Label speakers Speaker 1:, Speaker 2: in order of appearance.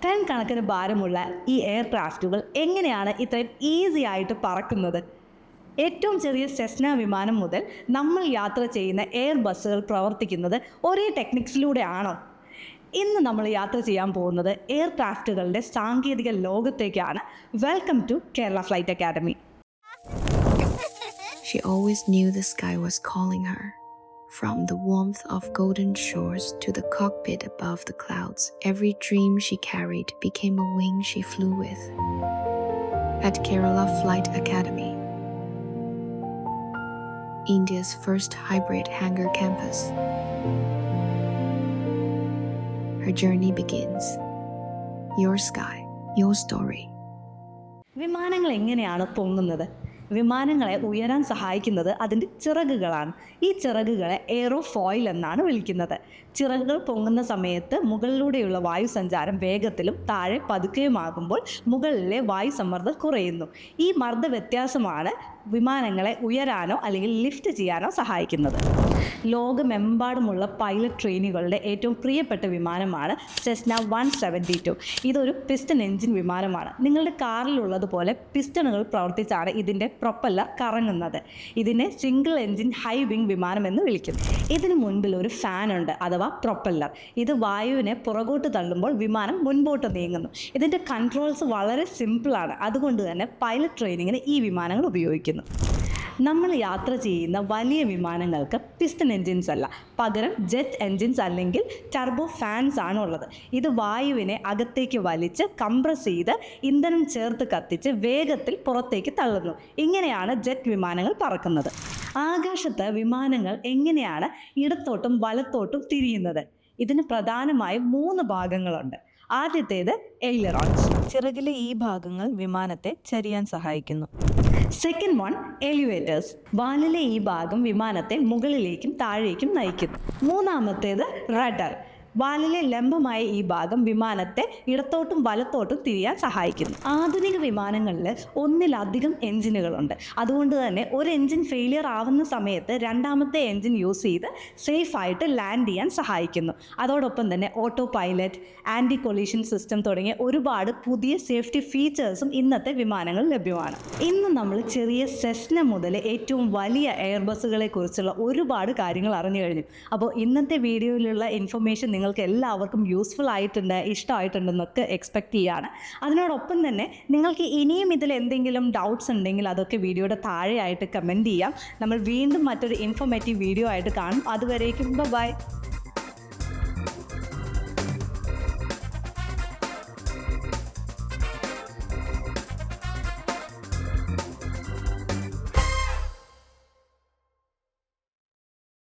Speaker 1: Ton കണക്കിന് ഭാരമുള്ള ഈ എയർക്രാഫ്റ്റുകൾ എങ്ങനെയാണ് ഇത്രയും ഈസി ആയിട്ട് പറക്കുന്നത്? ഏറ്റവും ചെറിയ സെസ്ന വിമാനം മുതൽ നമ്മൾ യാത്ര ചെയ്യുന്ന എയർ ബസ്സുകൾ പ്രവർത്തിക്കുന്നത് ഒരേ ടെക്നിക്സിലൂടെയാണോ? ഇന്ന് നമ്മൾ യാത്ര ചെയ്യാൻ പോകുന്നത് എയർക്രാഫ്റ്റുകളുടെ സാങ്കേതിക ലോകത്തേക്കാണ്. Welcome to Kerala flight academy.
Speaker 2: She always knew the sky was calling her. From the warmth of golden shores to the cockpit above the clouds, every dream she carried became a wing she flew with. At Kerala Flight Academy, India's first hybrid hangar campus, her journey begins. Your sky, your story.
Speaker 1: വിമാനങ്ങൾ എങ്ങനെയാണ് പൊങ്ങുന്നത്? വിമാനങ്ങളെ ഉയരാൻ സഹായിക്കുന്നത് അതിൻ്റെ ചിറകുകളാണ്. ഈ ചിറകുകളെ aerofoil എന്നാണ് വിളിക്കുന്നത്. ചിറകുകൾ പൊങ്ങുന്ന സമയത്ത് മുകളിലൂടെയുള്ള വായുസഞ്ചാരം വേഗത്തിലും താഴെ പതുക്കെയുമാകുമ്പോൾ മുകളിലെ വായുസമ്മർദ്ദം കുറയുന്നു. ഈ മർദ്ദ വ്യത്യാസമാണ് വിമാനങ്ങളെ ഉയരാനോ അല്ലെങ്കിൽ ലിഫ്റ്റ് ചെയ്യാനോ സഹായിക്കുന്നത്. ലോകമെമ്പാടുമുള്ള പൈലറ്റ് ട്രെയിനുകളുടെ ഏറ്റവും പ്രിയപ്പെട്ട വിമാനമാണ് സെസ്ന 172. ഇതൊരു പിസ്റ്റൺ എഞ്ചിൻ വിമാനമാണ്. നിങ്ങളുടെ കാറിലുള്ളതുപോലെ പിസ്റ്റണുകൾ പ്രവർത്തിച്ചാണ് ഇതിൻ്റെ പ്രൊപ്പല്ലർ കറങ്ങുന്നത്. ഇതിനെ സിംഗിൾ എഞ്ചിൻ ഹൈ വിങ് വിമാനം എന്ന് വിളിക്കുന്നു. ഇതിന് മുൻപിൽ ഒരു ഫാനുണ്ട്, അഥവാ പ്രൊപ്പല്ലർ. ഇത് വായുവിനെ പുറകോട്ട് തള്ളുമ്പോൾ വിമാനം മുൻപോട്ട് നീങ്ങുന്നു. ഇതിൻ്റെ കൺട്രോൾസ് വളരെ സിമ്പിളാണ്. അതുകൊണ്ട് തന്നെ പൈലറ്റ് ട്രെയിനിങ്ങിന് ഈ വിമാനങ്ങൾ ഉപയോഗിക്കുന്നു. നമ്മൾ യാത്ര ചെയ്യുന്ന വലിയ വിമാനങ്ങൾക്ക് പിസ്റ്റൺ എൻജിൻസ് അല്ല, പകരം ജെറ്റ് എൻജിൻസ് അല്ലെങ്കിൽ ടർബോ ഫാൻസ് ആണ് ഉള്ളത്. ഇത് വായുവിനെ അകത്തേക്ക് വലിച്ച് കംപ്രസ് ചെയ്ത് ഇന്ധനം ചേർത്ത് കത്തിച്ച് വേഗത്തിൽ പുറത്തേക്ക് തള്ളുന്നു. ഇങ്ങനെയാണ് ജെറ്റ് വിമാനങ്ങൾ പറക്കുന്നത്. ആകാശത്ത് വിമാനങ്ങൾ എങ്ങനെയാണ് ഇടത്തോട്ടും വലത്തോട്ടും തിരിയുന്നത്? ഇതിന് പ്രധാനമായും 3 ഭാഗങ്ങളുണ്ട്. ആദ്യത്തേത് എയിലറോൺസ്. ചിറകിലെ ഈ ഭാഗങ്ങൾ വിമാനത്തെ ചരിയാൻ സഹായിക്കുന്നു. Second one elevators. വാലിലെ ഈ ഭാഗം വിമാനത്തെ മുകളിലേക്കും താഴേക്കും നയിക്കുന്നു. മൂന്നാമത്തേത് റഡർ. വാലിലെ ലംബമായ ഈ ഭാഗം വിമാനത്തെ ഇടത്തോട്ടും വലത്തോട്ടും തിരിയാൻ സഹായിക്കുന്നു. ആധുനിക വിമാനങ്ങളിൽ ഒന്നിലധികം എഞ്ചിനുകളുണ്ട്. അതുകൊണ്ട് തന്നെ ഒരു എഞ്ചിൻ ഫെയിലിയർ ആവുന്ന സമയത്ത് രണ്ടാമത്തെ എഞ്ചിൻ യൂസ് ചെയ്ത് സേഫായിട്ട് ലാൻഡ് ചെയ്യാൻ സഹായിക്കുന്നു. അതോടൊപ്പം തന്നെ autopilot, anti collision system തുടങ്ങിയ ഒരുപാട് പുതിയ സേഫ്റ്റി ഫീച്ചേഴ്സും ഇന്നത്തെ വിമാനങ്ങളിൽ ലഭ്യമാണ്. ഇന്ന് നമ്മൾ ചെറിയ സെസ്ന മുതൽ ഏറ്റവും വലിയ എയർബസുകളെ കുറിച്ചുള്ള ഒരുപാട് കാര്യങ്ങൾ അറിഞ്ഞു കഴിഞ്ഞു. അപ്പോൾ ഇന്നത്തെ വീഡിയോയിലുള്ള ഇൻഫർമേഷൻ നിങ്ങൾക്ക് എല്ലാവർക്കും യൂസ്ഫുൾ ആയിട്ടുണ്ട്, ഇഷ്ടമായിട്ടുണ്ടെന്നൊക്കെ എക്സ്പെക്റ്റ് ചെയ്യുകയാണ്. അതിനോടൊപ്പം തന്നെ നിങ്ങൾക്ക് ഇനിയും ഇതിൽ എന്തെങ്കിലും ഡൗട്ട്സ് ഉണ്ടെങ്കിൽ അതൊക്കെ വീഡിയോയുടെ താഴെയായിട്ട് കമൻറ്റ് ചെയ്യാം. നമ്മൾ വീണ്ടും മറ്റൊരു ഇൻഫോർമേറ്റീവ് വീഡിയോ ആയിട്ട് കാണും. അതുവരേക്കും ബൈ.